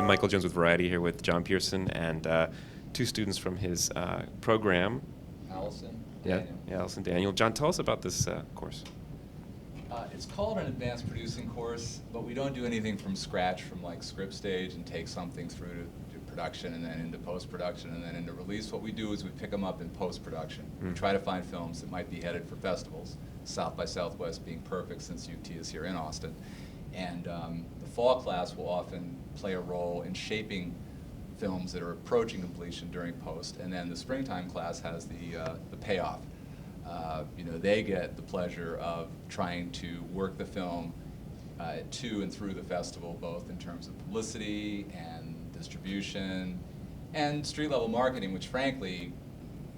Michael Jones with Variety here with John Pierson and two students from his program. Allison. Yeah, Allison, Daniel. John, tell us about this course. It's called an advanced producing course, but we don't do anything from scratch, from like script stage and take something through to production and then into post-production and then into release. What we do is we pick them up in post-production. We try to find films that might be headed for festivals, South by Southwest being perfect since UT is here in Austin. And the fall class will often play a role in shaping films that are approaching completion during post, and then the springtime class has the payoff. They get the pleasure of trying to work the film to and through the festival, both in terms of publicity and distribution and street-level marketing, which frankly,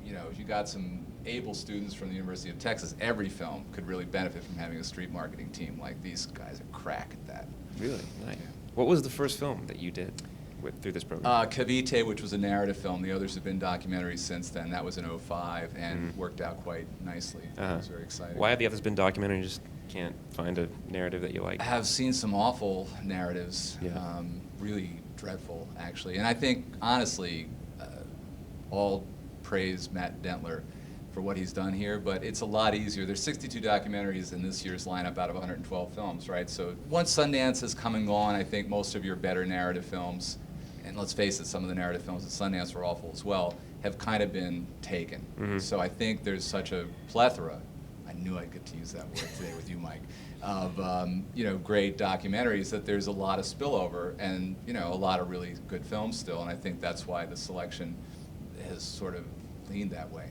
if you got some able students from the University of Texas, every film could really benefit from having a street marketing team. Like, these guys are crack at that. Really? Nice. Yeah. What was the first film that you did through this program? Cavite, which was a narrative film. The others have been documentaries since then. That was in '05 and worked out quite nicely. It was very exciting. Why have the others been documentary and you just can't find a narrative that you like? I have seen some awful narratives, Yeah. really dreadful, actually. And I think, honestly, all praise Matt Dentler for what he's done here, but it's a lot easier. There's 62 documentaries in this year's lineup out of 112 films, right? So once Sundance has come and gone, I think most of your better narrative films, and let's face it, some of the narrative films at Sundance were awful as well, have kind of been taken. So I think there's such a plethora, I knew I'd get to use that word today with you, Mike, of great documentaries, that there's a lot of spillover and a lot of really good films still, and I think that's why the selection has sort of leaned that way.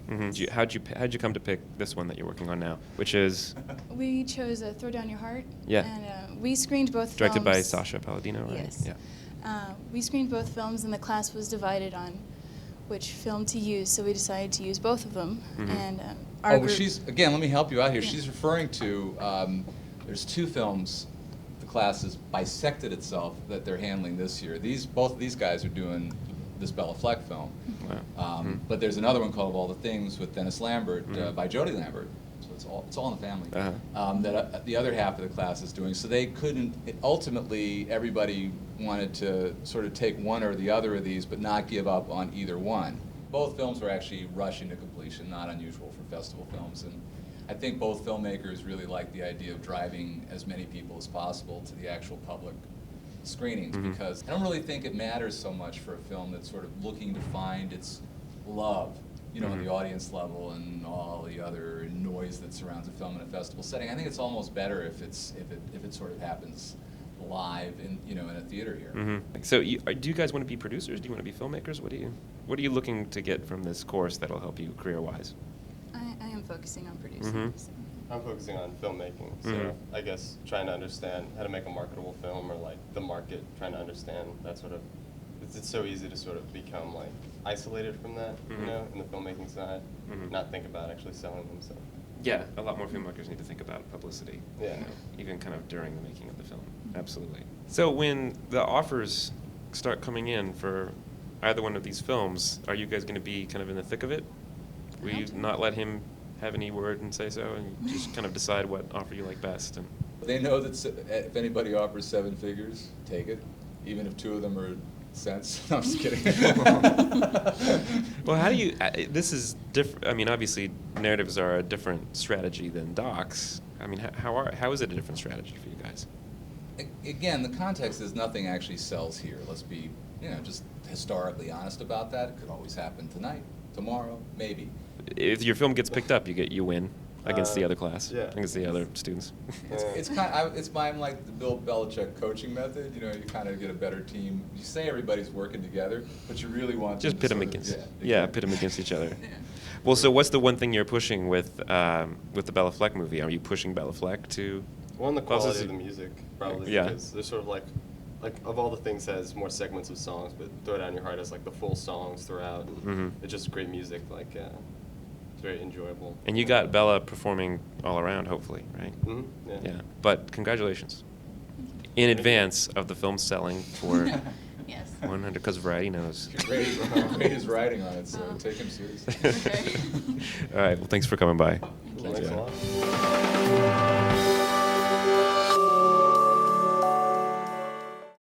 How'd you come to pick this one that you're working on now, which is? We chose Throw Down Your Heart. Yeah. And we screened both Directed films. by Sasha Palladino, right? Yes. Yeah. We screened both films, and the class was divided on which film to use, so we decided to use both of them. And our group, again, let me help you out here. Yeah. She's referring to, there's two films the class has bisected itself that they're handling this year. Both of these guys are doing this Bella Fleck film. Wow. But there's another one called Of All the Things with Dennis Lambert by Jodie Lambert. So it's all in the family. That the other half of the class is doing. So they couldn't. Ultimately, everybody wanted to sort of take one or the other of these, but not give up on either one. Both films were actually rushing to completion, not unusual for festival films, and I think both filmmakers really like the idea of driving as many people as possible to the actual public screenings, because I don't really think it matters so much for a film that's sort of looking to find its love, on the audience level and all the other noise that surrounds a film in a festival setting. I think it's almost better if it sort of happens live in a theater here. So do you guys want to be producers? Do you want to be filmmakers? What are you looking to get from this course that'll help you career-wise? I am focusing on producing. So. I'm focusing on filmmaking, so I guess trying to understand how to make a marketable film, or like the market, trying to understand that sort of, it's so easy to sort of become like isolated from that, in the filmmaking side, not think about actually selling them, so. Yeah, a lot more filmmakers need to think about publicity, Yeah. Even kind of during the making of the film. Absolutely. So when the offers start coming in for either one of these films, are you guys going to be kind of in the thick of it? Will you not let him have any word and say so, and just kind of decide what offer you like best? And They know that if anybody offers 7 figures, take it, even if 2 of them are cents. No, I'm just kidding. Well, how do you? This is different. I mean, obviously, narratives are a different strategy than docs. I mean, how is it a different strategy for you guys? Again, the context is nothing actually sells here. Let's be, just historically honest about that. It could always happen tonight, tomorrow, maybe. If your film gets picked up, you win against the other class, yeah. against the other students. It's like the Bill Belichick coaching method. You kind of get a better team. You say everybody's working together, but you really want Just to pit them against. Pit them against each other. Well, so what's the one thing you're pushing with the Bella Fleck movie? Are you pushing Bella Fleck to? Well, the quality of the music, probably, Yeah. because there's sort of like of all the things has more segments of songs, but Throw Down Your Heart has like the full songs throughout. It's just great music, it's very enjoyable. And you got Bella performing all around, hopefully, right? Yeah. But congratulations in advance of the film selling for Yes. 100, because Variety knows. Great his writing on it, so take him seriously. Okay. All right. Well, thanks for coming by. Thanks a lot.